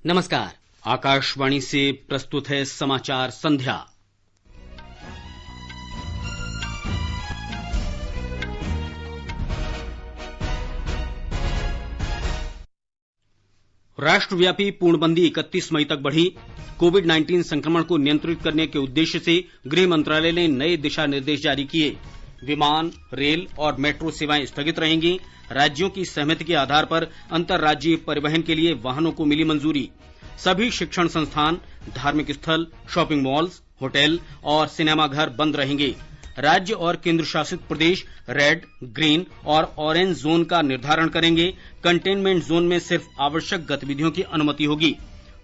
नमस्कार। आकाशवाणी से प्रस्तुत है समाचार संध्या। राष्ट्रव्यापी पूर्णबंदी 31 मई तक बढ़ी। कोविड-19 संक्रमण को नियंत्रित करने के उद्देश्य से गृह मंत्रालय ने नए दिशा निर्देश जारी किए। विमान, रेल और मेट्रो सेवाएं स्थगित रहेंगी। राज्यों की सहमति के आधार पर अंतर्राज्यीय परिवहन के लिए वाहनों को मिली मंजूरी। सभी शिक्षण संस्थान, धार्मिक स्थल, शॉपिंग मॉल्स, होटल और सिनेमाघर बंद रहेंगे। राज्य और केंद्र शासित प्रदेश रेड, ग्रीन और ऑरेंज जोन का निर्धारण करेंगे। कंटेनमेंट जोन में सिर्फ आवश्यक गतिविधियों की अनुमति होगी।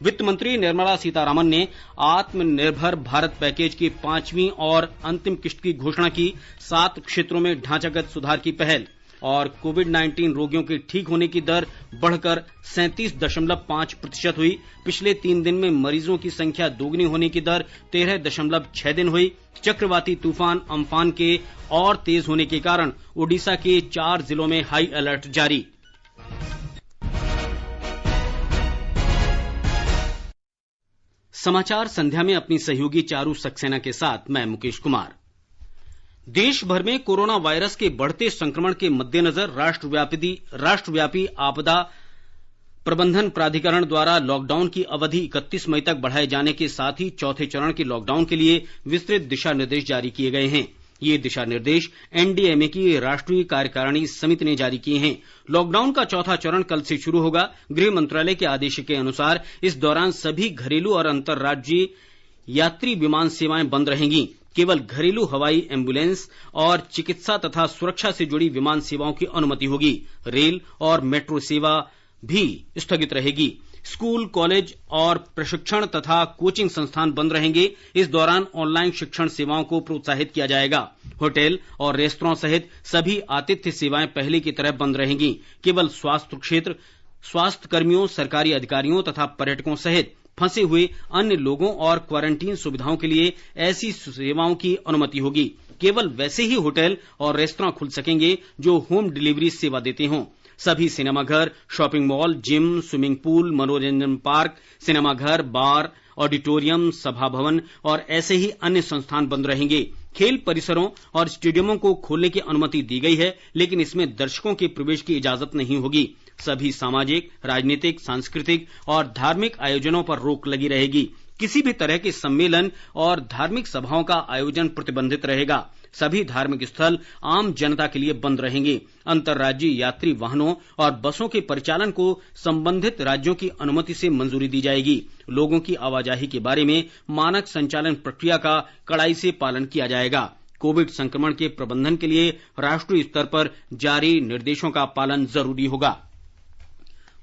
वित्त मंत्री निर्मला सीतारामन ने आत्मनिर्भर भारत पैकेज की 5वीं और अंतिम किश्त की घोषणा की। 7 क्षेत्रों में ढांचागत सुधार की पहल और कोविड-19 रोगियों के ठीक होने की दर बढ़कर 37.5% हुई। पिछले 3 दिन में मरीजों की संख्या दोगुनी होने की दर 13.6 दिन हुई। चक्रवाती तूफान अम्फान के और तेज होने के कारण ओडिशा के 4 जिलों में हाई अलर्ट जारी। समाचार संध्या में अपनी सहयोगी चारू सक्सेना के साथ मैं मुकेश कुमार। देश भर में कोरोना वायरस के बढ़ते संक्रमण के मद्देनजर राष्ट्रव्यापी आपदा प्रबंधन प्राधिकरण द्वारा लॉकडाउन की अवधि 31 मई तक बढ़ाए जाने के साथ ही चौथे चरण के लॉकडाउन के लिए विस्तृत दिशा निर्देश जारी किए गए हैं। ये दिशा निर्देश एनडीएमए की राष्ट्रीय कार्यकारिणी समिति ने जारी किए हैं। लॉकडाउन का चौथा चरण कल से शुरू होगा। गृह मंत्रालय के आदेश के अनुसार इस दौरान सभी घरेलू और अंतर्राज्यीय यात्री विमान सेवाएं बंद रहेंगी। केवल घरेलू हवाई एम्बुलेंस और चिकित्सा तथा सुरक्षा से जुड़ी विमान सेवाओं की अनुमति होगी। रेल और मेट्रो सेवा भी स्थगित रहेगी। स्कूल, कॉलेज और प्रशिक्षण तथा कोचिंग संस्थान बंद रहेंगे। इस दौरान ऑनलाइन शिक्षण सेवाओं को प्रोत्साहित किया जाएगा। होटल और रेस्तरां सहित सभी आतिथ्य सेवाएं पहले की तरह बंद रहेंगी। केवल स्वास्थ्य क्षेत्र, स्वास्थ्य कर्मियों, सरकारी अधिकारियों तथा पर्यटकों सहित फंसे हुए अन्य लोगों और क्वारंटीन सुविधाओं के लिए ऐसी सेवाओं की अनुमति होगी। केवल वैसे ही होटल और रेस्तरां खुल सकेंगे जो होम डिलीवरी सेवा देते हों। सभी सिनेमाघर, shopping mall, gym, swimming pool, मनोरंजन पार्क, सिनेमाघर, बार, ऑडिटोरियम, सभा भवन और ऐसे ही अन्य संस्थान बंद रहेंगे। खेल परिसरों और स्टेडियमों को खोलने की अनुमति दी गई है, लेकिन इसमें दर्शकों के प्रवेश की इजाजत नहीं होगी। सभी सामाजिक, राजनीतिक, सांस्कृतिक और धार्मिक आयोजनों पर रोक लगी रहेगी। किसी भी तरह के सम्मेलन और धार्मिक सभाओं का आयोजन प्रतिबंधित रहेगा। सभी धार्मिक स्थल आम जनता के लिए बंद रहेंगे। अंतर्राज्यीय यात्री वाहनों और बसों के परिचालन को संबंधित राज्यों की अनुमति से मंजूरी दी जाएगी। लोगों की आवाजाही के बारे में मानक संचालन प्रक्रिया का कड़ाई से पालन किया जाएगा। कोविड संक्रमण के प्रबंधन के लिए राष्ट्रीय स्तर पर जारी निर्देशों का पालन जरूरी होगा।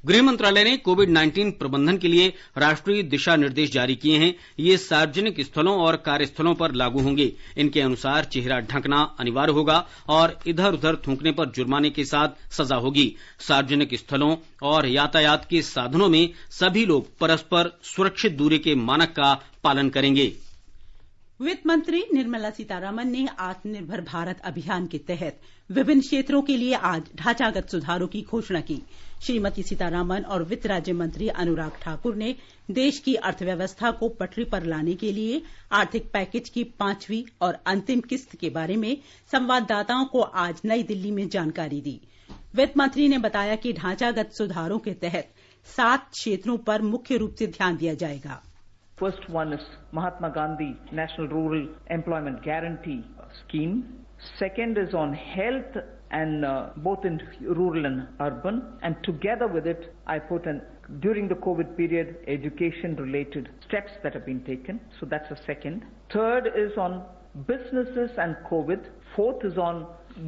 गृह मंत्रालय ने कोविड-19 प्रबंधन के लिए राष्ट्रीय दिशा निर्देश जारी किए हैं। ये सार्वजनिक स्थलों और कार्यस्थलों पर लागू होंगे। इनके अनुसार चेहरा ढकना अनिवार्य होगा और इधर उधर थूकने पर जुर्माने के साथ सजा होगी। सार्वजनिक स्थलों और यातायात के साधनों में सभी लोग परस्पर सुरक्षित दूरी के मानक का पालन करेंगे। वित्त मंत्री निर्मला सीतारामन ने आत्मनिर्भर भारत अभियान के तहत विभिन्न क्षेत्रों के लिए आज ढांचागत सुधारों की घोषणा की। श्रीमती सीतारामन और वित्त राज्य मंत्री अनुराग ठाकुर ने देश की अर्थव्यवस्था को पटरी पर लाने के लिए आर्थिक पैकेज की 5वीं और अंतिम किस्त के बारे में संवाददाताओं को आज नई दिल्ली में जानकारी दी। वित्त मंत्री ने बताया कि ढांचागत सुधारों के तहत 7 क्षेत्रों पर मुख्य रूप से ध्यान दिया जाएगा। First one is Mahatma Gandhi National Rural Employment Guarantee Scheme. Second is on health and both in rural and urban. And together with it, I put in during the COVID period, education-related steps that have been taken. So that's the second. Third is on businesses and COVID. Fourth is on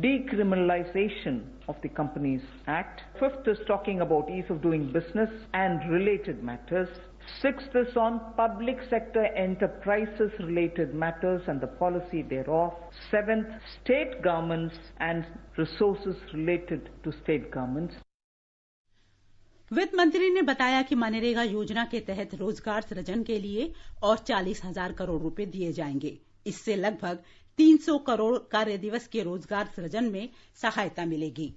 decriminalization of the Companies Act. Fifth is talking about ease of doing business and related matters. Sixth is on public sector enterprises related matters and the policy thereof. Seventh, state governments and resources related to state governments. वित्त मंत्री ने बताया कि मनरेगा योजना के तहत रोजगार सृजन के लिए और 40,000 करोड़ रुपए दिए जाएंगे। इससे लगभग 300 करोड़ कार्य दिवस के रोजगार सृजन में सहायता मिलेगी।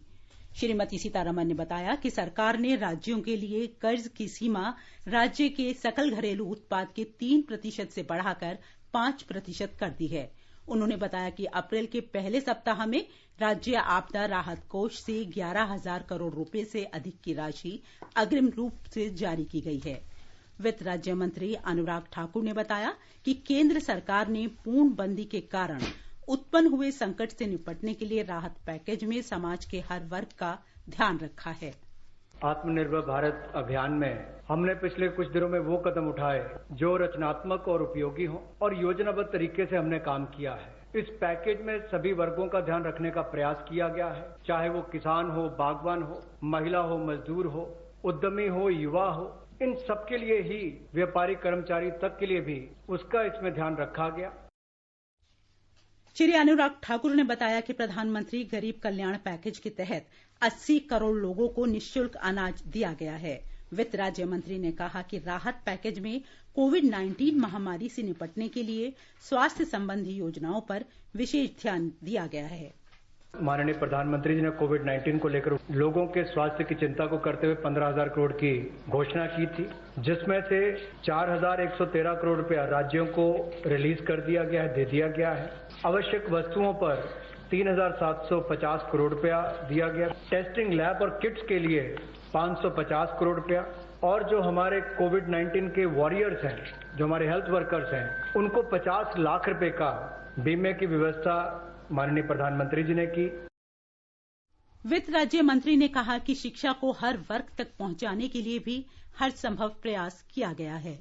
श्रीमती सीतारमण ने बताया कि सरकार ने राज्यों के लिए कर्ज की सीमा राज्य के सकल घरेलू उत्पाद के 3% से बढ़ाकर 5% कर दी है। उन्होंने बताया कि अप्रैल के पहले सप्ताह में राज्य आपदा राहत कोष से 11,000 करोड़ रुपए से अधिक की राशि अग्रिम रूप से जारी की गई है। वित्त राज्य मंत्री अनुराग ठाकुर ने बताया कि केंद्र सरकार ने पूर्णबंदी के कारण उत्पन्न हुए संकट से निपटने के लिए राहत पैकेज में समाज के हर वर्ग का ध्यान रखा है। आत्मनिर्भर भारत अभियान में हमने पिछले कुछ दिनों में वो कदम उठाए जो रचनात्मक और उपयोगी हों और योजनाबद्ध तरीके से हमने काम किया है। इस पैकेज में सभी वर्गों का ध्यान रखने का प्रयास किया गया है, चाहे वो किसान हो, बागवान हो, महिला हो, मजदूर हो, उद्यमी हो, युवा हो, इन सबके लिए ही व्यापारी कर्मचारी तक के लिए भी उसका इसमें ध्यान रखा गया। श्री अनुराग ठाकुर ने बताया कि प्रधानमंत्री गरीब कल्याण पैकेज के तहत 80 करोड़ लोगों को निःशुल्क अनाज दिया गया है। वित्त राज्य मंत्री ने कहा कि राहत पैकेज में कोविड-19 महामारी से निपटने के लिए स्वास्थ्य संबंधी योजनाओं पर विशेष ध्यान दिया गया है। माननीय प्रधानमंत्री जी ने कोविड-19 को लेकर लोगों के स्वास्थ्य की चिंता को करते हुए 15,000 करोड़ की घोषणा की थी, जिसमें से 4,113 करोड़ रुपया राज्यों को रिलीज कर दिया गया है, दे दिया गया है। आवश्यक वस्तुओं पर 3,750 करोड़ रुपया दिया गया। टेस्टिंग लैब और किट्स के लिए 550 करोड़ रुपया और जो हमारे कोविड-19 के वॉरियर्स हैं, जो हमारे हेल्थ वर्कर्स हैं, उनको 50 लाख रुपए का बीमे की व्यवस्था माननीय प्रधानमंत्री जी ने की। वित्त राज्य मंत्री ने कहा कि शिक्षा को हर वर्ग तक पहुंचाने के लिए भी हर संभव प्रयास किया गया है।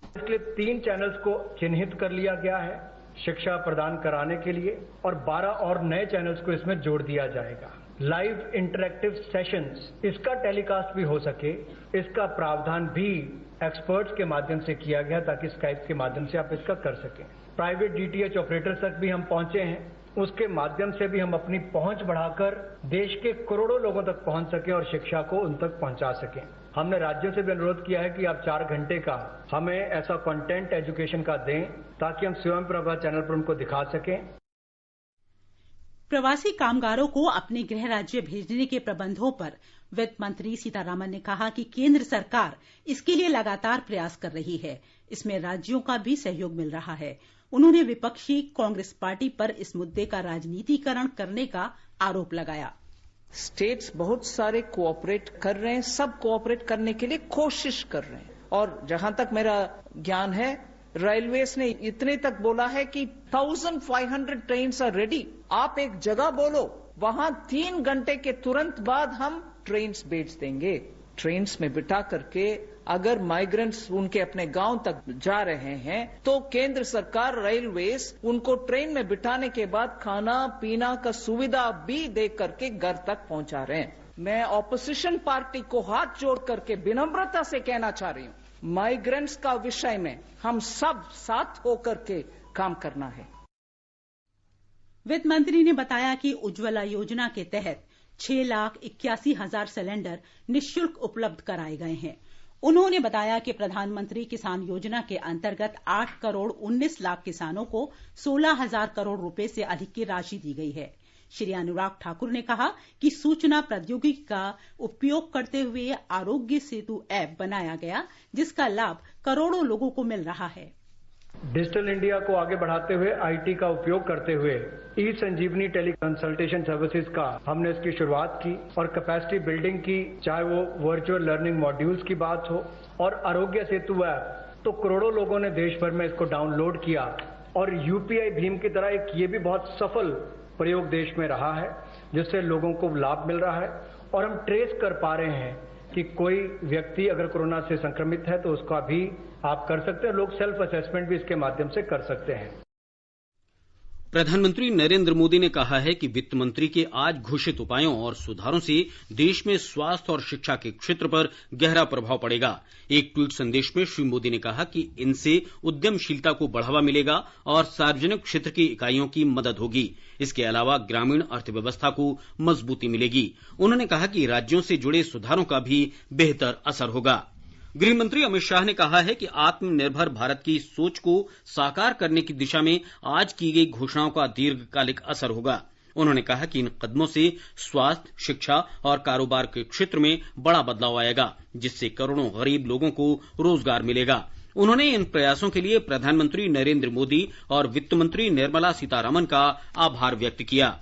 इसके 3 चैनल्स को चिन्हित कर लिया गया है शिक्षा प्रदान कराने के लिए और 12 और नए चैनल्स को इसमें जोड़ दिया जाएगा। लाइव इंटरैक्टिव सेशंस, इसका टेलीकास्ट भी हो सके, इसका प्रावधान भी एक्सपर्ट्स के माध्यम से किया गया ताकि स्काइप के माध्यम से आप इसका कर सकें। प्राइवेट डीटीएच ऑपरेटर्स तक भी हम पहुंचे हैं, उसके माध्यम से भी हम अपनी पहुंच बढ़ाकर देश के करोड़ों लोगों तक पहुंच सकें और शिक्षा को उन तक पहुंचा सकें। हमने राज्यों से भी अनुरोध किया है कि आप 4 घंटे का हमें ऐसा कंटेंट एजुकेशन का दें ताकि हम स्वयं प्रभा चैनल पर उनको दिखा सकें। प्रवासी कामगारों को अपने गृह राज्य भेजने के प्रबंधों पर वित्त मंत्री सीतारमण ने कहा कि केंद्र सरकार इसके लिए लगातार प्रयास कर रही है। इसमें राज्यों का भी सहयोग मिल रहा है। उन्होंने विपक्षी कांग्रेस पार्टी पर इस मुद्दे का राजनीतिकरण करने का आरोप लगाया। स्टेट्स बहुत सारे कोऑपरेट कर रहे हैं, सब कोऑपरेट करने के लिए कोशिश कर रहे हैं और जहां तक मेरा ज्ञान है रेलवेज ने इतने तक बोला है कि 1500 ट्रेन्स आर रेडी। आप एक जगह बोलो, वहां 3 घंटे के तुरंत बाद हम ट्रेन्स भेज देंगे। ट्रेन्स में बिठा करके अगर माइग्रेंट्स उनके अपने गांव तक जा रहे हैं तो केंद्र सरकार रेलवेज उनको ट्रेन में बिठाने के बाद खाना पीना का सुविधा भी दे करके घर तक पहुंचा रहे हैं। मैं ऑपोजिशन पार्टी को हाथ जोड़ करके विनम्रता से कहना चाह रही हूं, माइग्रेंट्स का विषय में हम सब साथ होकर के काम करना है। वित्त मंत्री ने बताया कि उज्ज्वला योजना के तहत 6,81,000 सिलेंडर निःशुल्क उपलब्ध कराए गए हैं। उन्होंने बताया कि प्रधानमंत्री किसान योजना के अंतर्गत 8 करोड़ 19 लाख किसानों को 16,000 करोड़ रुपए से अधिक की राशि दी गई है। श्री अनुराग ठाकुर ने कहा कि सूचना प्रौद्योगिकी का उपयोग करते हुए आरोग्य सेतु ऐप बनाया गया, जिसका लाभ करोड़ों लोगों को मिल रहा है। डिजिटल इंडिया को आगे बढ़ाते हुए आईटी का उपयोग करते हुए ई संजीवनी टेली कंसल्टेशन सर्विसेज का हमने इसकी शुरुआत की और कैपेसिटी बिल्डिंग की, चाहे वो वर्चुअल लर्निंग मॉड्यूल्स की बात हो और आरोग्य सेतु ऐप, तो करोड़ों लोगों ने देश भर में इसको डाउनलोड किया और यूपीआई भीम की तरह एक ये भी बहुत सफल प्रयोग देश में रहा है जिससे लोगों को लाभ मिल रहा है और हम ट्रेस कर पा रहे हैं कि कोई व्यक्ति अगर कोरोना से संक्रमित है तो उसका भी आप कर सकते हैं। लोग सेल्फ असेसमेंट भी इसके माध्यम से कर सकते हैं। प्रधानमंत्री नरेंद्र मोदी ने कहा है कि वित्त मंत्री के आज घोषित उपायों और सुधारों से देश में स्वास्थ्य और शिक्षा के क्षेत्र पर गहरा प्रभाव पड़ेगा। एक ट्वीट संदेश में श्री मोदी ने कहा कि इनसे उद्यमशीलता को बढ़ावा मिलेगा और सार्वजनिक क्षेत्र की इकाइयों की मदद होगी। इसके अलावा ग्रामीण अर्थव्यवस्था को मजबूती मिलेगी। उन्होंने कहा कि राज्यों से जुड़े सुधारों का भी बेहतर असर होगा। गृह मंत्री अमित शाह ने कहा है कि आत्मनिर्भर भारत की सोच को साकार करने की दिशा में आज की गई घोषणाओं का दीर्घकालिक असर होगा। उन्होंने कहा कि इन कदमों से स्वास्थ्य, शिक्षा और कारोबार के क्षेत्र में बड़ा बदलाव आएगा, जिससे करोड़ों गरीब लोगों को रोजगार मिलेगा। उन्होंने इन प्रयासों के लिए प्रधानमंत्री नरेंद्र मोदी और वित्त मंत्री निर्मला सीतारमण का आभार व्यक्त किया।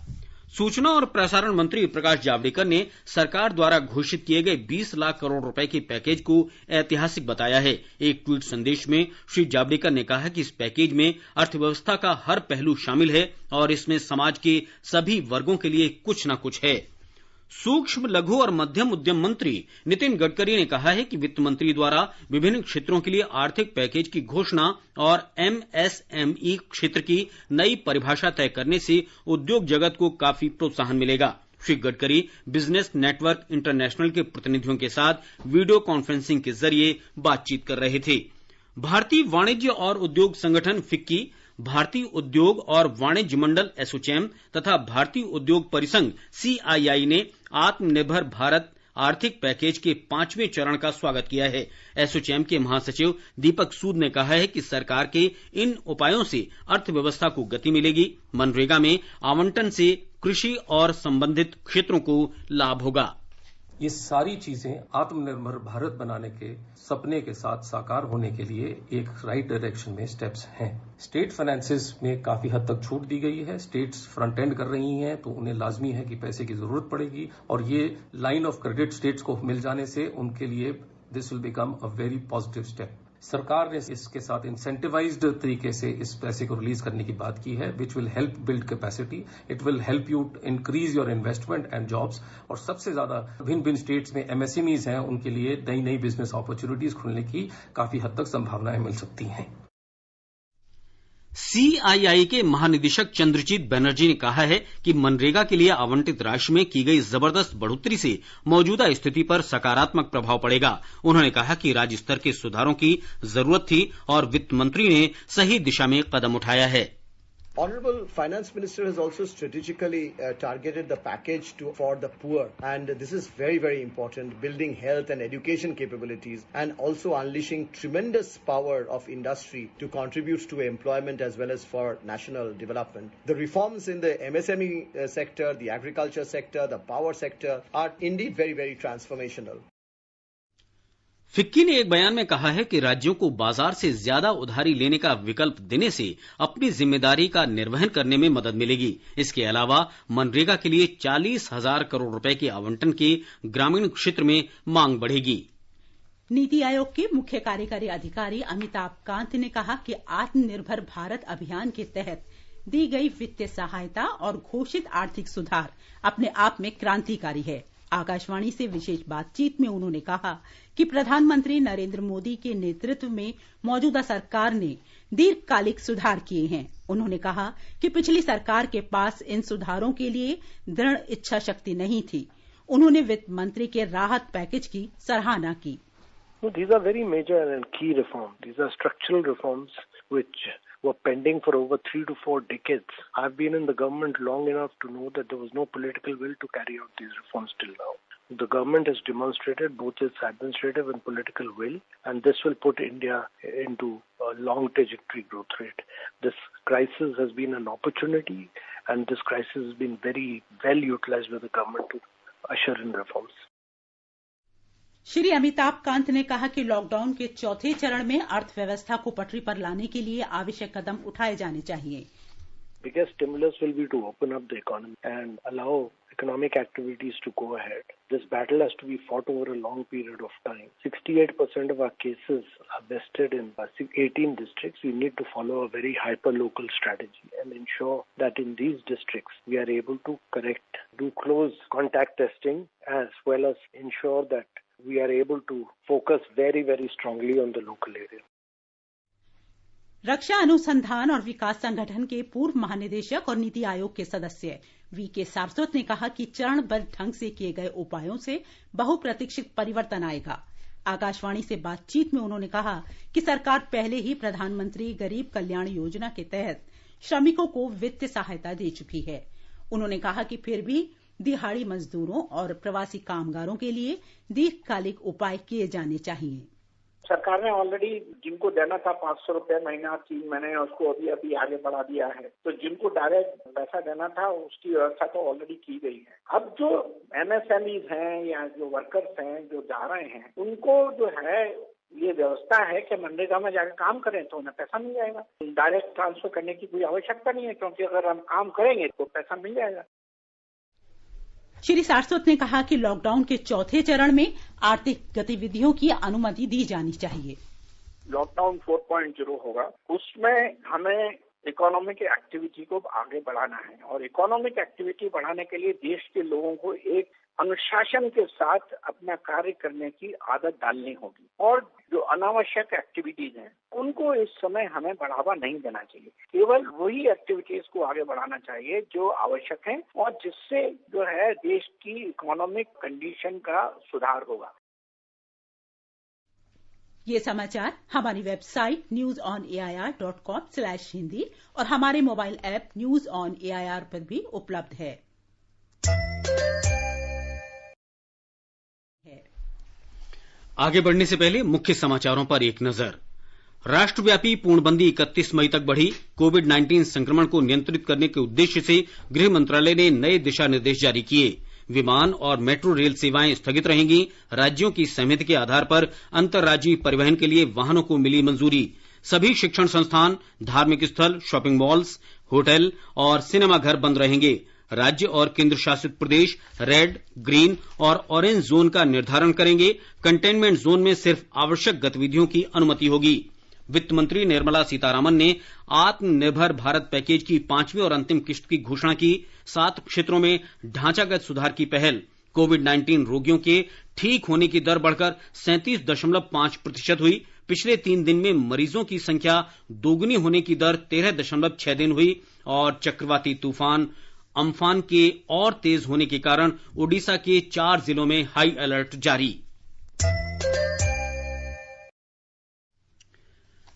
सूचना और प्रसारण मंत्री प्रकाश जावड़ेकर ने सरकार द्वारा घोषित किए गए 20 लाख करोड़ रुपए के पैकेज को ऐतिहासिक बताया है। एक ट्वीट संदेश में श्री जावड़ेकर ने कहा कि इस पैकेज में अर्थव्यवस्था का हर पहलू शामिल है और इसमें समाज के सभी वर्गों के लिए कुछ न कुछ है। सूक्ष्म, लघु और मध्यम उद्यम मंत्री नितिन गडकरी ने कहा है कि वित्त मंत्री द्वारा विभिन्न क्षेत्रों के लिए आर्थिक पैकेज की घोषणा और एमएसएमई क्षेत्र की नई परिभाषा तय करने से उद्योग जगत को काफी प्रोत्साहन मिलेगा। Shri Gadkari business network international के प्रतिनिधियों के साथ वीडियो कॉन्फ्रेंसिंग के जरिए बातचीत कर रहे थे। भारतीय वाणिज्य और उद्योग संगठन फिक्की, भारतीय उद्योग और वाणिज्य मंडल एसोचैम तथा भारतीय उद्योग परिसंघ सीआईआई ने आत्मनिर्भर भारत आर्थिक पैकेज के 5वें चरण का स्वागत किया है। एसोचैम के महासचिव दीपक सूद ने कहा है कि सरकार के इन उपायों से अर्थव्यवस्था को गति मिलेगी। मनरेगा में आवंटन से कृषि और संबंधित क्षेत्रों को लाभ होगा। ये सारी चीजें आत्मनिर्भर भारत बनाने के सपने के साथ साकार होने के लिए एक राइट डायरेक्शन में स्टेप्स हैं। स्टेट फाइनेंसेस में काफी हद तक छूट दी गई है। स्टेट्स फ्रंट एंड कर रही हैं तो उन्हें लाजमी है कि पैसे की जरूरत पड़ेगी और ये लाइन ऑफ क्रेडिट स्टेट्स को मिल जाने से उनके लिए this will become a very positive step. सरकार ने इसके साथ इंसेंटिवाइज्ड तरीके से इस पैसे को रिलीज करने की बात की है, which will help build capacity, it will help you increase your investment and jobs. और सबसे ज्यादा भिन्न स्टेट्स में एमएसएमईज हैं, उनके लिए नई नई बिजनेस अपॉर्चुनिटीज खुलने की काफी हद तक संभावनाएं मिल सकती हैं। सीआईआई के महानिदेशक चंद्रजीत बैनर्जी ने कहा है कि मनरेगा के लिए आवंटित राशि में की गई जबरदस्त बढ़ोतरी से मौजूदा स्थिति पर सकारात्मक प्रभाव पड़ेगा। उन्होंने कहा कि राज्य स्तर के सुधारों की जरूरत थी और वित्त मंत्री ने सही दिशा में कदम उठाया है। Honorable Finance Minister has also strategically targeted the package for the poor, and this is very, very important, building health and education capabilities and also unleashing tremendous power of industry to contribute to employment as well as for national development. The reforms in the MSME sector, the agriculture sector, the power sector are indeed very, very transformational. FICCI ने एक बयान में कहा है कि राज्यों को बाजार से ज्यादा उधारी लेने का विकल्प देने से अपनी जिम्मेदारी का निर्वहन करने में मदद मिलेगी। इसके अलावा मनरेगा के लिए 40,000 करोड़ रुपए के आवंटन की ग्रामीण क्षेत्र में मांग बढ़ेगी। नीति आयोग के मुख्य कार्यकारी अधिकारी अमिताभ कांत ने कहा कि आत्मनिर्भर भारत अभियान के तहत दी गई वित्तीय सहायता और घोषित आर्थिक सुधार अपने आप में क्रांतिकारी है। आकाशवाणी से विशेष बातचीत में उन्होंने कहा कि प्रधानमंत्री नरेंद्र मोदी के नेतृत्व में मौजूदा सरकार ने दीर्घकालिक सुधार किए हैं। उन्होंने कहा कि पिछली सरकार के पास इन सुधारों के लिए दृढ़ इच्छा शक्ति नहीं थी। उन्होंने वित्त मंत्री के राहत पैकेज की सराहना की। These are very major and key reforms. These are structural reforms which were pending for over 3 to 4 decades. I've been in the government long enough to know that there was no political will to carry out these reforms till now. The government has demonstrated both its administrative and political will, and this will put India into a long trajectory growth rate. This crisis has been an opportunity, and this crisis has been very well utilized by the government to usher in reforms. Shri Amitabh Kant ने कहा कि lockdown के चौथे चरण में अर्थव्यवस्था को पटरी पर लाने के लिए आवश्यक कदम उठाए जाने चाहिए। Biggest stimulus will be to open up the economy and allow economic activities to go ahead. This battle has to be fought over a long period of time. 68% of our cases are vested in 18 districts. We need to follow a very hyper-local strategy and ensure that in these districts we are able to correct, do close contact testing as well as ensure that we are able to focus very, very strongly on the local area. रक्षा अनुसंधान और विकास संगठन के पूर्व महानिदेशक और नीति आयोग के सदस्य VK Saraswat ने कहा कि चरणबद्ध ढंग से किए गए उपायों से बहुप्रतीक्षित परिवर्तन आएगा। आकाशवाणी से बातचीत में उन्होंने कहा कि सरकार पहले ही प्रधानमंत्री गरीब कल्याण योजना के तहत श्रमिकों को वित्तीय सहायता दे चुकी है। उन्होंने कहा कि फिर भी दिहाड़ी मजदूरों और प्रवासी कामगारों के लिए दीर्घकालिक उपाय किए जाने चाहिए। सरकार ने ऑलरेडी जिनको देना था 500 रुपए महीना 3 महीने उसको अभी आगे बढ़ा दिया है। तो जिनको डायरेक्ट पैसा देना था उसकी व्यवस्था तो ऑलरेडी की गई है। अब जो MSMEs हैं या जो वर्कर्स हैं जो जा रहे हैं उनको जो है ये व्यवस्था है कि मनरेगा में जाकर काम करें तो उन्हें पैसा मिल जाएगा। डायरेक्ट ट्रांसफर करने की कोई आवश्यकता नहीं है क्योंकि अगर हम काम करेंगे तो पैसा मिल जाएगा। श्री सारस्वत ने कहा कि लॉकडाउन के चौथे चरण में आर्थिक गतिविधियों की अनुमति दी जानी चाहिए। लॉकडाउन 4.0 होगा, उसमें हमें इकोनॉमिक एक्टिविटी को आगे बढ़ाना है और इकोनॉमिक एक्टिविटी बढ़ाने के लिए देश के लोगों को एक अनुशासन के साथ अपना कार्य करने की आदत डालनी होगी और जो अनावश्यक एक्टिविटीज हैं उनको इस समय हमें बढ़ावा नहीं देना चाहिए। केवल वही एक्टिविटीज को आगे बढ़ाना चाहिए जो आवश्यक है और जिससे जो है देश की इकोनॉमिक कंडीशन का सुधार होगा। ये समाचार हमारी वेबसाइट newsonair.com/hindi और हमारे mobile app news on AIR पर भी उपलब्ध है। आगे बढ़ने से पहले मुख्य समाचारों पर एक नजर। राष्ट्रव्यापी पूर्णबंदी 31 मई तक बढ़ी। कोविड-19 संक्रमण को नियंत्रित करने के उद्देश्य से गृह मंत्रालय ने नए दिशा निर्देश जारी किए। विमान और मेट्रो रेल सेवाएं स्थगित रहेंगी। राज्यों की सहमति के आधार पर अंतर्राज्यीय परिवहन के लिए वाहनों को मिली मंजूरी। सभी शिक्षण संस्थान, धार्मिक स्थल, शॉपिंग मॉल्स, होटल और सिनेमाघर बंद रहेंगे। राज्य और केंद्र शासित प्रदेश रेड, ग्रीन और ऑरेंज जोन का निर्धारण करेंगे। कंटेनमेंट जोन में सिर्फ आवश्यक गतिविधियों की अनुमति होगी। वित्त मंत्री निर्मला सीतारामन ने आत्मनिर्भर भारत पैकेज की 5वीं और अंतिम किश्त की घोषणा की। 7 क्षेत्रों में ढांचागत सुधार की पहल। कोविड-19 रोगियों के ठीक होने की दर बढ़कर 37.5% हुई। पिछले 3 दिन में मरीजों की संख्या दोगुनी होने की दर 13.6 दिन हुई और चक्रवाती तूफान अम्फान के और तेज होने के कारण ओडिशा के 4 जिलों में हाई अलर्ट जारी।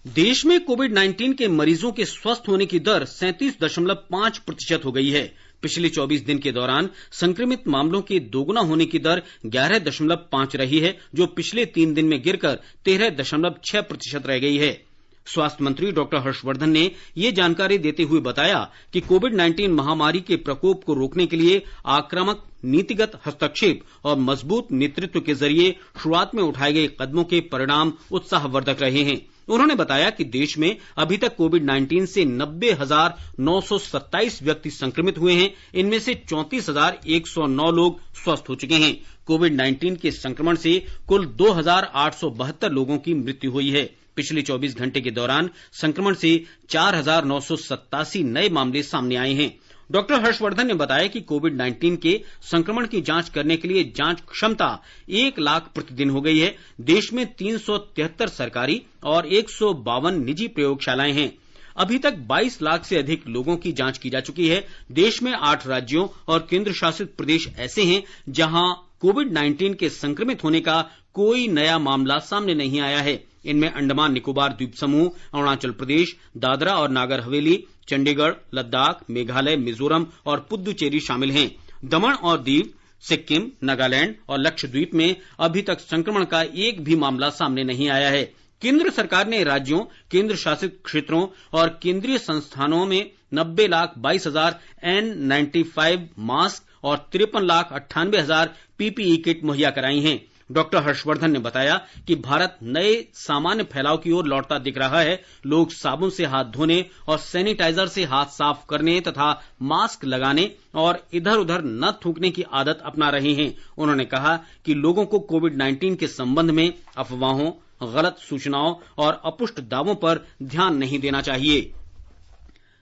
देश में कोविड-19 के मरीजों के स्वस्थ होने की दर 37.5% हो गई है। पिछले 24 दिन के दौरान संक्रमित मामलों के दोगुना होने की दर 11.5 रही है, जो पिछले 3 दिन में गिरकर 13.6% रह गई है। स्वास्थ्य मंत्री डॉक्टर हर्षवर्धन ने ये जानकारी देते हुए बताया कि कोविड-19 महामारी के प्रकोप को रोकने के लिए आक्रामक नीतिगत हस्तक्षेप और मजबूत नेतृत्व के जरिए शुरुआत में उठाए गए कदमों के परिणाम उत्साहवर्धक रहे हैं। उन्होंने बताया कि देश में अभी तक कोविड-19 से 90,927 व्यक्ति संक्रमित हुए हैं। इनमें से 34,109 लोग स्वस्थ हो चुके हैं। कोविड-19 के संक्रमण से कुल 2,872 लोगों की मृत्यु हुई है। पिछले 24 घंटे के दौरान संक्रमण से 4,987 नए मामले सामने आए हैं। डॉक्टर हर्षवर्धन ने बताया कि कोविड-19 के संक्रमण की जांच करने के लिए जांच क्षमता 1 लाख प्रतिदिन हो गई है। देश में 373 सरकारी और 152 निजी प्रयोगशालाएं हैं। अभी तक 22 लाख से अधिक लोगों की जांच की जा चुकी है। देश में 8 राज्यों और केंद्र शासित प्रदेश ऐसे हैं जहां कोविड-19 के संक्रमित होने का कोई नया मामला सामने नहीं आया है। इनमें अंडमान निकोबार द्वीप समूह, अरुणाचल प्रदेश, दादरा और नागर हवेली, चंडीगढ़, लद्दाख, मेघालय, मिजोरम और पुद्दुचेरी शामिल हैं। दमन और दीव, सिक्किम, नागालैंड और लक्षद्वीप में अभी तक संक्रमण का एक भी मामला सामने नहीं आया है। केंद्र सरकार ने राज्यों, केंद्र शासित क्षेत्रों और केंद्रीय संस्थानों में 90,22,000 N95 मास्क और 53,98,000 PPE किट मुहैया कराई हैं। डॉक्टर हर्षवर्धन ने बताया कि भारत नए सामान्य फैलाव की ओर लौटता दिख रहा है। लोग साबुन से हाथ धोने और सैनिटाइजर से हाथ साफ करने तथा मास्क लगाने और इधर उधर न थूकने की आदत अपना रहे हैं। उन्होंने कहा कि लोगों को कोविड-19 के संबंध में अफवाहों, गलत सूचनाओं और अपुष्ट दावों पर ध्यान नहीं देना चाहिए।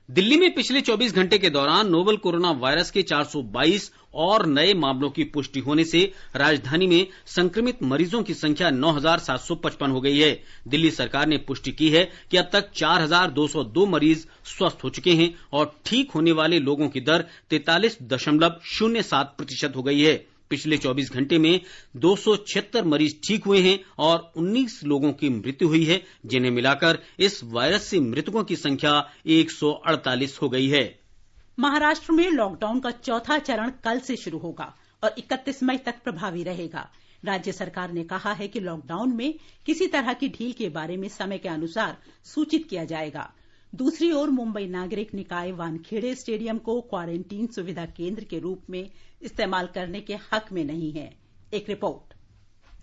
दिल्ली में पिछले 24 घंटे के दौरान नोवल कोरोना वायरस के 422 और नए मामलों की पुष्टि होने से राजधानी में संक्रमित मरीजों की संख्या 9,755 हो गई है। दिल्ली सरकार ने पुष्टि की है कि अब तक 4,202 मरीज स्वस्थ हो चुके हैं और ठीक होने वाले लोगों की दर 43.07% हो गई है। पिछले 24 घंटे में 276 मरीज ठीक हुए हैं और 19 लोगों की मृत्यु हुई है, जिन्हें मिलाकर इस वायरस से मृतकों की संख्या 148 हो गई है। महाराष्ट्र में लॉकडाउन का चौथा चरण कल से शुरू होगा और 31 मई तक प्रभावी रहेगा। राज्य सरकार ने कहा है कि लॉकडाउन में किसी तरह की ढील के बारे में समय के अनुसार सूचित किया जाएगा। दूसरी ओर मुंबई नागरिक निकाय वानखेड़े स्टेडियम को क्वारंटीन सुविधा केंद्र के रूप में इस्तेमाल करने के हक में नहीं है। एक रिपोर्ट।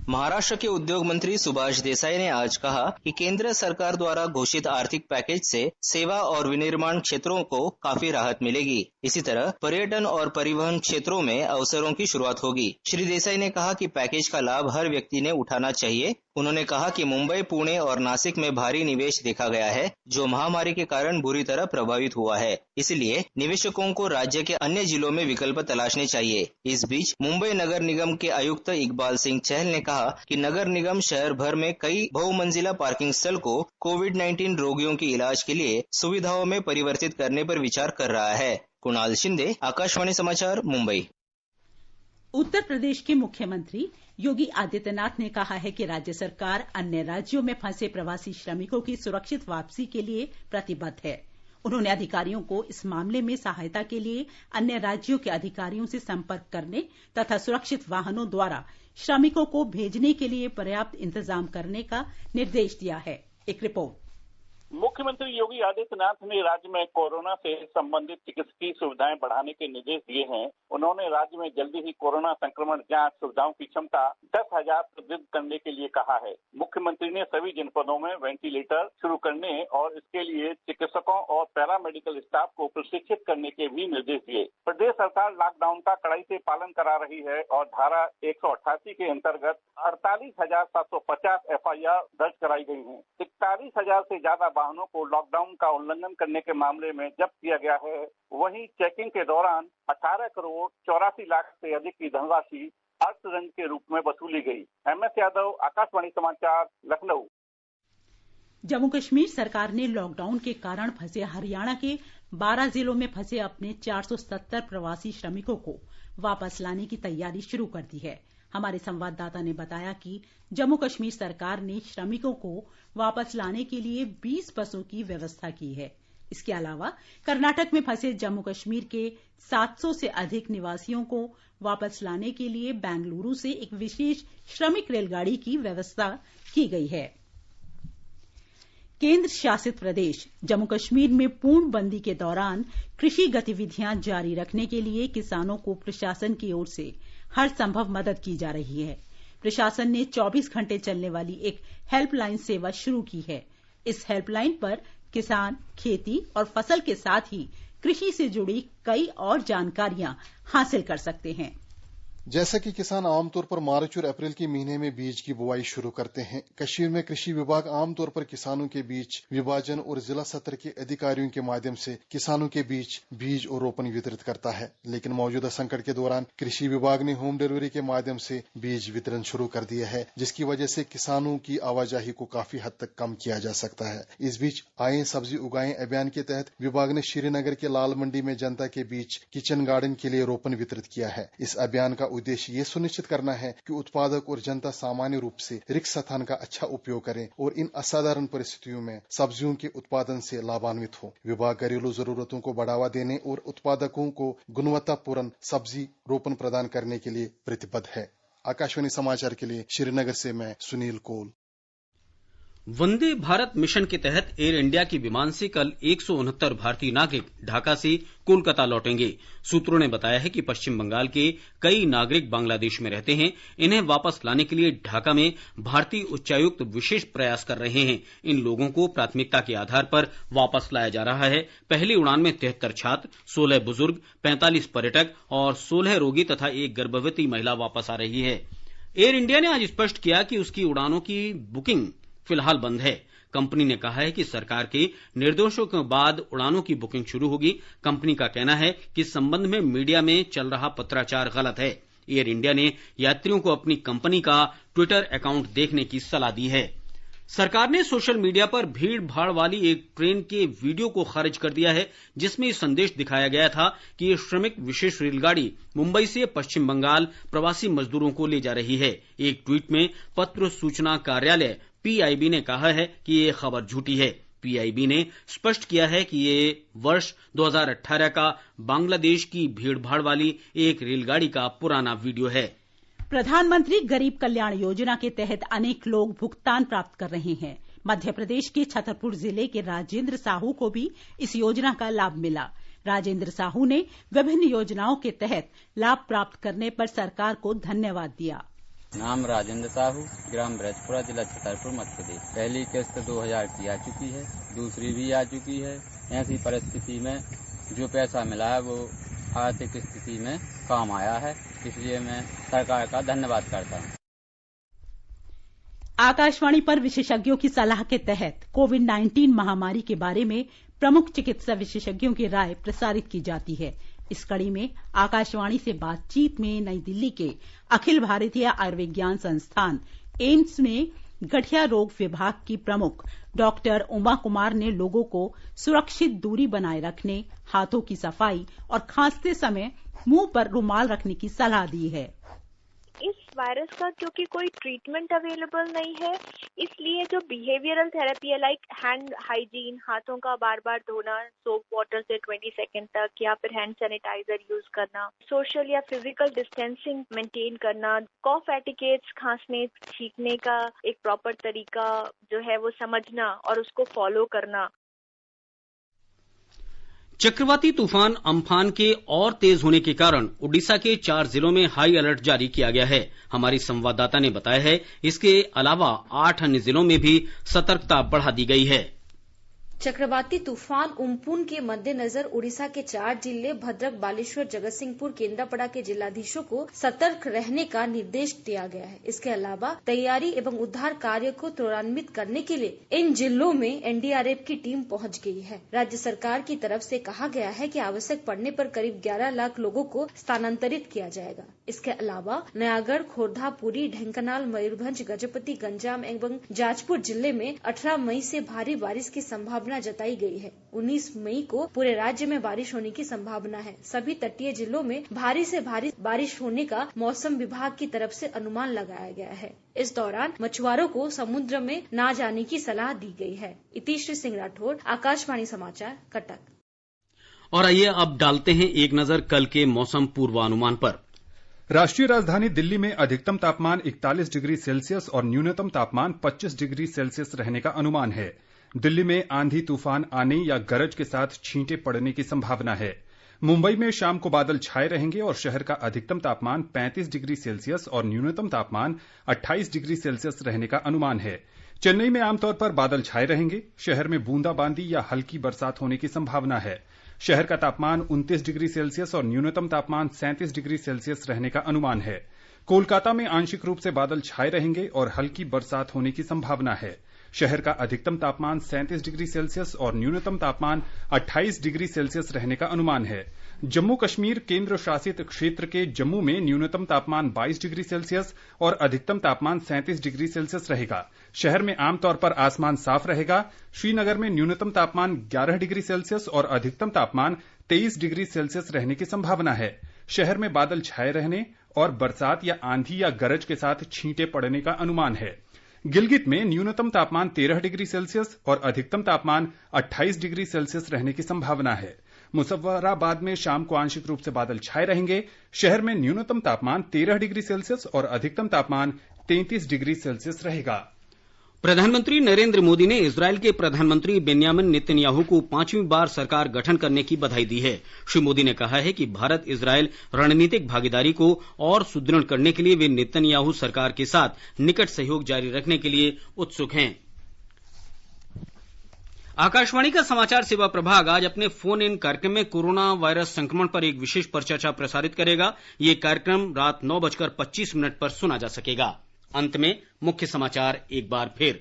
महाराष्ट्र के उद्योग मंत्री सुभाष देसाई ने आज कहा कि केंद्र सरकार द्वारा घोषित आर्थिक पैकेज से सेवा और विनिर्माण क्षेत्रों को काफी राहत मिलेगी। इसी तरह पर्यटन और परिवहन क्षेत्रों में अवसरों की शुरुआत होगी। श्री देसाई ने कहा कि पैकेज का लाभ हर व्यक्ति ने उठाना चाहिए। उन्होंने कहा कि मुंबई, पुणे और नासिक में भारी निवेश देखा गया है, जो महामारी के कारण बुरी तरह प्रभावित हुआ है। इसलिए निवेशकों को राज्य के अन्य जिलों में विकल्प तलाशने चाहिए। इस बीच मुंबई नगर निगम के आयुक्त इकबाल सिंह चहल ने कहा कि नगर निगम शहर भर में कई बहुमंजिला पार्किंग स्थल को कोविड-19 रोगियों के इलाज के लिए सुविधाओं में परिवर्तित करने पर विचार कर रहा है। कुणाल शिंदे, आकाशवाणी समाचार, मुंबई। उत्तर प्रदेश के मुख्यमंत्री योगी आदित्यनाथ ने कहा है कि राज्य सरकार अन्य राज्यों में फंसे प्रवासी श्रमिकों की सुरक्षित वापसी के लिए प्रतिबद्ध है। उन्होंने अधिकारियों को इस मामले में सहायता के लिए अन्य राज्यों के अधिकारियों से संपर्क करने तथा सुरक्षित वाहनों द्वारा श्रमिकों को भेजने के लिए पर्याप्त इंतजाम करने का निर्देश दिया है। एक रिपोर्ट। मुख्यमंत्री योगी आदित्यनाथ ने राज्य में कोरोना से संबंधित चिकित्सकीय सुविधाएं बढ़ाने के निर्देश दिए हैं। उन्होंने राज्य में जल्दी ही कोरोना संक्रमण जांच सुविधाओं की क्षमता 10,000 प्रतिशत करने के लिए कहा है। मुख्यमंत्री ने सभी जनपदों में वेंटिलेटर शुरू करने और इसके लिए चिकित्सकों और पैरामेडिकल स्टाफ को प्रशिक्षित करने के भी निर्देश दिए। प्रदेश सरकार लॉकडाउन का कड़ाई से पालन करा रही है और धारा 188 के अंतर्गत 48,750 FIR दर्ज कराई गई है। 41,000 से ज्यादा वाहनों को लॉकडाउन का उल्लंघन करने के मामले में जब्त किया गया है। वहीं चेकिंग के दौरान 18 करोड़ 84 लाख से अधिक की धनराशि अर्थदंड के रूप में वसूली गई। MS यादव, आकाशवाणी समाचार, लखनऊ। जम्मू कश्मीर सरकार ने लॉकडाउन के कारण फंसे हरियाणा के 12 जिलों में फंसे अपने 470 प्रवासी श्रमिकों को वापस लाने की तैयारी शुरू कर दी है। हमारे संवाददाता ने बताया कि जम्मू कश्मीर सरकार ने श्रमिकों को वापस लाने के लिए 20 बसों की व्यवस्था की है। इसके अलावा कर्नाटक में फंसे जम्मू कश्मीर के 700 से अधिक निवासियों को वापस लाने के लिए बेंगलुरु से एक विशेष श्रमिक रेलगाड़ी की व्यवस्था की गई है। केंद्र शासित प्रदेश जम्मू कश्मीर में पूर्णबंदी के दौरान कृषि गतिविधियां जारी रखने के लिए किसानों को प्रशासन की ओर से हर संभव मदद की जा रही है। प्रशासन ने 24 घंटे चलने वाली एक हेल्पलाइन सेवा शुरू की है। इस हेल्पलाइन पर किसान खेती और फसल के साथ ही कृषि से जुड़ी कई और जानकारियां हासिल कर सकते हैं। जैसा कि किसान आमतौर पर मार्च और अप्रैल के महीने में बीज की बुआई शुरू करते हैं, कश्मीर में कृषि विभाग आमतौर पर किसानों के बीच विभाजन और जिला स्तर के अधिकारियों के माध्यम से किसानों के बीच बीज और रोपण वितरित करता है। लेकिन मौजूदा संकट के दौरान कृषि विभाग ने होम डिलीवरी के माध्यम से बीज वितरण शुरू कर दिया है, जिसकी वजह से किसानों की आवाजाही को काफी हद तक कम किया जा सकता है। इस बीच आए सब्जी उगाएं अभियान के तहत विभाग ने श्रीनगर के लाल मंडी में जनता के बीच किचन गार्डन के लिए रोपण वितरित किया है। इस अभियान का उद्देश्य ये सुनिश्चित करना है कि उत्पादक और जनता सामान्य रूप से रिक्त स्थान का अच्छा उपयोग करें और इन असाधारण परिस्थितियों में सब्जियों के उत्पादन से लाभान्वित हो। विभाग घरेलू जरूरतों को बढ़ावा देने और उत्पादकों को गुणवत्तापूर्ण सब्जी रोपण प्रदान करने के लिए प्रतिबद्ध है। आकाशवाणी समाचार के लिए श्रीनगर से मैं सुनील कोल। वंदे भारत मिशन के तहत एयर इंडिया की विमान से कल 169 भारतीय नागरिक ढाका से कोलकाता लौटेंगे। सूत्रों ने बताया है कि पश्चिम बंगाल के कई नागरिक बांग्लादेश में रहते हैं। इन्हें वापस लाने के लिए ढाका में भारतीय उच्चायुक्त विशेष प्रयास कर रहे हैं। इन लोगों को प्राथमिकता के आधार पर वापस लाया जा रहा है। पहली उड़ान में 73 छात्र, 16 बुजुर्ग, 45 पर्यटक और 16 रोगी तथा एक गर्भवती महिला वापस आ रही है। एयर इंडिया ने आज स्पष्ट किया कि उसकी उड़ानों की बुकिंग फिलहाल बंद है। कंपनी ने कहा है कि सरकार के निर्देशों के बाद उड़ानों की बुकिंग शुरू होगी। कंपनी का कहना है कि इस संबंध में मीडिया में चल रहा पत्राचार गलत है। एयर इंडिया ने यात्रियों को अपनी कंपनी का ट्विटर अकाउंट देखने की सलाह दी है। सरकार ने सोशल मीडिया पर भीड़ भाड़ वाली एक ट्रेन के वीडियो को खारिज कर दिया है, जिसमें ये संदेश दिखाया गया था कि ये श्रमिक विशेष रेलगाड़ी मुंबई से पश्चिम बंगाल प्रवासी मजदूरों को ले जा रही है। एक ट्वीट में पत्र सूचना कार्यालय PIB ने कहा है कि ये खबर झूठी है। PIB ने स्पष्ट किया है कि ये वर्ष 2018 का बांग्लादेश की भीड़ भाड़ वाली एक रेलगाड़ी का पुराना वीडियो है। प्रधानमंत्री गरीब कल्याण योजना के तहत अनेक लोग भुगतान प्राप्त कर रहे हैं। मध्य प्रदेश के छतरपुर जिले के राजेंद्र साहू को भी इस योजना का लाभ मिला। राजेंद्र साहू ने विभिन्न योजनाओं के तहत लाभ प्राप्त करने पर सरकार को धन्यवाद दिया। नाम राजेंद्र साहू, ग्राम ब्रजपुरा, जिला छतरपुर, मध्य प्रदेश। पहली किस्त 2000 की आ चुकी है, दूसरी भी आ चुकी है। ऐसी परिस्थिति में जो पैसा मिला है वो आर्थिक स्थिति में काम आया है, इसलिए मैं सरकार का धन्यवाद करता हूँ। आकाशवाणी पर विशेषज्ञों की सलाह के तहत कोविड-19 महामारी के बारे में प्रमुख चिकित्सा विशेषज्ञों की राय प्रसारित की जाती है। इस कड़ी में आकाशवाणी से बातचीत में नई दिल्ली के अखिल भारतीय आयुर्विज्ञान संस्थान एम्स में गठिया रोग विभाग की प्रमुख डॉक्टर उमा कुमार ने लोगों को सुरक्षित दूरी बनाए रखने, हाथों की सफाई और खांसते समय मुंह पर रुमाल रखने की सलाह दी है। इस वायरस का क्योंकि कोई ट्रीटमेंट अवेलेबल नहीं है, इसलिए जो बिहेवियरल थेरेपी है लाइक हैंड हाइजीन, हाथों का बार बार धोना सोप वाटर से 20 सेकंड तक, या फिर हैंड सैनिटाइजर यूज करना, सोशल या फिजिकल डिस्टेंसिंग मेंटेन करना, कॉफ एटिकेट्स, खांसने छींकने का एक प्रॉपर तरीका जो है वो समझना और उसको फॉलो करना। चक्रवाती तूफान अम्फान के और तेज होने के कारण उड़ीसा के 4 जिलों में हाई अलर्ट जारी किया गया है। हमारी संवाददाता ने बताया है, इसके अलावा 8 अन्य जिलों में भी सतर्कता बढ़ा दी गई है। चक्रवाती तूफान उम्पुन के मद्देनजर उड़ीसा के 4 जिले भद्रक, बालेश्वर, जगतसिंहपुर, केंद्रापड़ा के जिलाधीशों को सतर्क रहने का निर्देश दिया गया है। इसके अलावा तैयारी एवं उद्धार कार्य को त्वरान्वित करने के लिए इन जिलों में एनडीआरएफ की टीम पहुंच गई है। राज्य सरकार की तरफ से कहा गया है कि आवश्यक पड़ने पर करीब 11 लाख लोगों को स्थानांतरित किया जाएगा। इसके अलावा नयागढ़, खोर्धा, पुरी, ढेंकनाल, मयूरभंज, गजपति, गंजाम एवं जाजपुर जिले में 18 मई से भारी बारिश की संभावना जताई गई है। 19 मई को पूरे राज्य में बारिश होने की संभावना है। सभी तटीय जिलों में भारी से भारी बारिश होने का मौसम विभाग की तरफ से अनुमान लगाया गया है। इस दौरान मछुआरों को समुद्र में न जाने की सलाह दी गई है। इतिश्री सिंह राठौड़, आकाशवाणी समाचार, कटक। और आइए अब डालते हैं एक नजर कल के मौसम पूर्वानुमान पर। राष्ट्रीय राजधानी दिल्ली में अधिकतम तापमान 41 डिग्री सेल्सियस और न्यूनतम तापमान 25 डिग्री सेल्सियस रहने का अनुमान है। दिल्ली में आंधी तूफान आने या गरज के साथ छींटे पड़ने की संभावना है। मुंबई में शाम को बादल छाए रहेंगे और शहर का अधिकतम तापमान 35 डिग्री सेल्सियस और न्यूनतम तापमान 28 डिग्री सेल्सियस रहने का अनुमान है। चेन्नई में आमतौर पर बादल छाए रहेंगे। शहर में बूंदाबांदी या हल्की बरसात होने की संभावना है। शहर का तापमान 29 डिग्री सेल्सियस और न्यूनतम तापमान 37 डिग्री सेल्सियस रहने का अनुमान है। कोलकाता में आंशिक रूप से बादल छाए रहेंगे और हल्की बरसात होने की संभावना है। शहर का अधिकतम तापमान 37 डिग्री सेल्सियस और न्यूनतम तापमान 28 डिग्री सेल्सियस रहने का अनुमान है। जम्मू कश्मीर केंद्र शासित क्षेत्र के जम्मू में न्यूनतम तापमान 22 डिग्री सेल्सियस और अधिकतम तापमान 37 डिग्री सेल्सियस रहेगा। शहर में आमतौर पर आसमान साफ रहेगा। श्रीनगर में न्यूनतम तापमान 11 डिग्री सेल्सियस और अधिकतम तापमान 23 डिग्री सेल्सियस रहने की संभावना है। शहर में बादल छाए रहने और बरसात या आंधी या गरज के साथ छींटे पड़ने का अनुमान है। गिलगित में न्यूनतम तापमान 13 डिग्री सेल्सियस और अधिकतम तापमान 28 डिग्री सेल्सियस रहने की संभावना है। मुजफ्फराबाद में शाम को आंशिक रूप से बादल छाए रहेंगे। शहर में न्यूनतम तापमान 13 डिग्री सेल्सियस और अधिकतम तापमान 33 डिग्री सेल्सियस रहेगा। प्रधानमंत्री नरेंद्र मोदी ने इजरायल के प्रधानमंत्री बेन्यामिन नेतन्याहू को 5वीं बार सरकार गठन करने की बधाई दी है। श्री मोदी ने कहा है कि भारत इजरायल रणनीतिक भागीदारी को और सुदृढ़ करने के लिए वे नेतन्याहू सरकार के साथ निकट सहयोग जारी रखने के लिए उत्सुक हैं। आकाशवाणी का समाचार सेवा प्रभाग आज अपने फोन इन कार्यक्रम में कोरोना वायरस संक्रमण पर एक विशेष परिचर्चा प्रसारित करेगा। ये कार्यक्रम रात 9:25 पर सुना जा सकेगा। अंत में मुख्य समाचार एक बार फिर।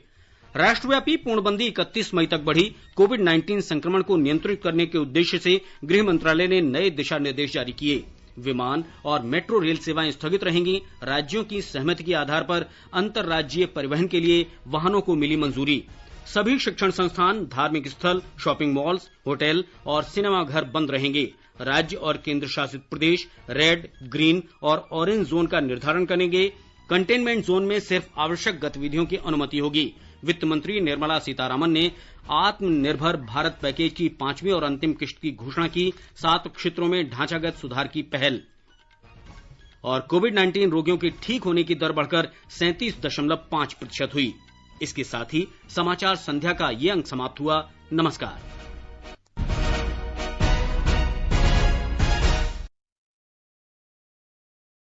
राष्ट्रव्यापी पूर्णबंदी 31 मई तक बढ़ी। कोविड-19 संक्रमण को नियंत्रित करने के उद्देश्य से गृह मंत्रालय ने नए दिशा निर्देश जारी किए। विमान और मेट्रो रेल सेवाएं स्थगित रहेंगी। राज्यों की सहमति के आधार पर अंतर्राज्यीय परिवहन के लिए वाहनों को मिली मंजूरी। सभी शिक्षण संस्थान, धार्मिक स्थल, शॉपिंग मॉल्स, होटल और सिनेमा घर बंद रहेंगे। राज्य और केंद्र शासित प्रदेश रेड, ग्रीन और ऑरेंज जोन का निर्धारण करेंगे। कंटेनमेंट जोन में सिर्फ आवश्यक गतिविधियों की अनुमति होगी। वित्त मंत्री निर्मला सीतारामन ने आत्मनिर्भर भारत पैकेज की 5वीं और अंतिम किश्त की घोषणा की। 7 क्षेत्रों में ढांचागत सुधार की पहल। और कोविड-19 रोगियों के ठीक होने की दर बढ़कर 37.5% हुई। इसके साथ ही समाचार संध्या का ये अंक समाप्त हुआ। नमस्कार।